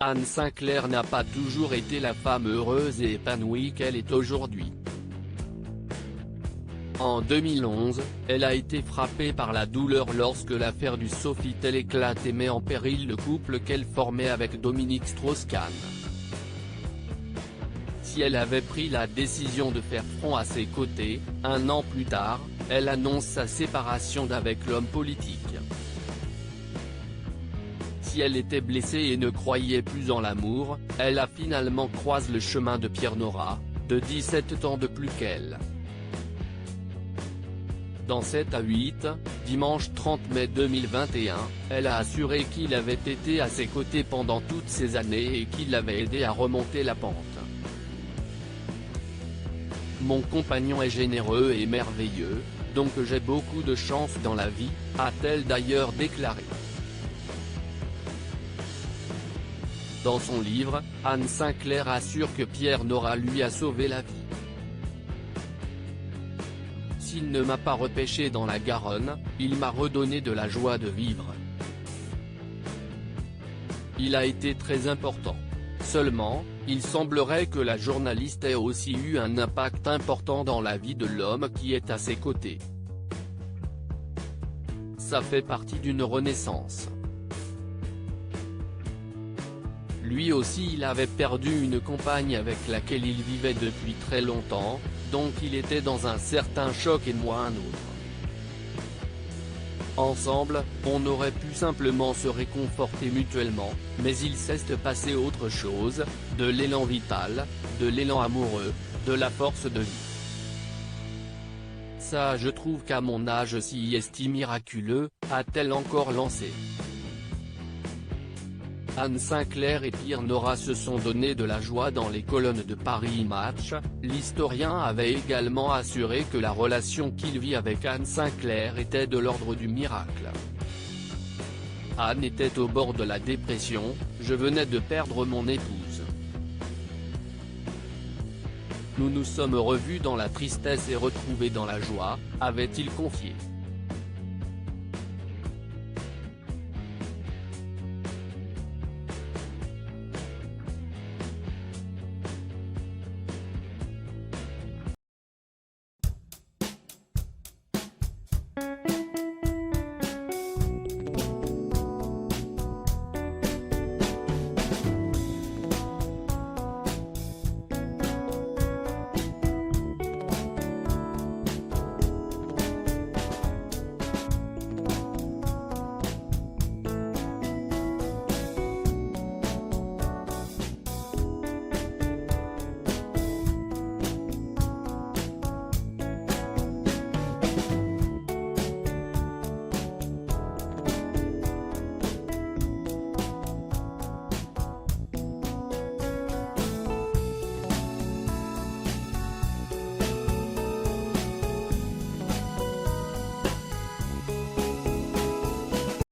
Anne Sinclair n'a pas toujours été la femme heureuse et épanouie qu'elle est aujourd'hui. En 2011, elle a été frappée par la douleur lorsque l'affaire du Sofitel éclate et met en péril le couple qu'elle formait avec Dominique Strauss-Kahn. Si elle avait pris la décision de faire front à ses côtés, un an plus tard, elle annonce sa séparation d'avec l'homme politique. Si elle était blessée et ne croyait plus en l'amour, elle a finalement croisé le chemin de Pierre Nora, de 17 ans de plus qu'elle. Dans 7 à 8, dimanche 30 mai 2021, elle a assuré qu'il avait été à ses côtés pendant toutes ces années et qu'il l'avait aidé à remonter la pente. Mon compagnon est généreux et merveilleux, donc j'ai beaucoup de chance dans la vie, a-t-elle d'ailleurs déclaré. Dans son livre, Anne Sinclair assure que Pierre Nora lui a sauvé la vie. S'il ne m'a pas repêché dans la Garonne, il m'a redonné de la joie de vivre. Il a été très important. Seulement, il semblerait que la journaliste ait aussi eu un impact important dans la vie de l'homme qui est à ses côtés. Ça fait partie d'une renaissance. Lui aussi il avait perdu une compagne avec laquelle il vivait depuis très longtemps, donc il était dans un certain choc et moi un autre. Ensemble, on aurait pu simplement se réconforter mutuellement, mais il s'est passé autre chose, de l'élan vital, de l'élan amoureux, de la force de vie. Ça je trouve qu'à mon âge si est miraculeux, a-t-elle encore lancé. Anne Sinclair et Pierre Nora se sont donné de la joie dans les colonnes de Paris Match. L'historien avait également assuré que la relation qu'il vit avec Anne Sinclair était de l'ordre du miracle. Anne était au bord de la dépression, je venais de perdre mon épouse. Nous nous sommes revus dans la tristesse et retrouvés dans la joie, avait-il confié.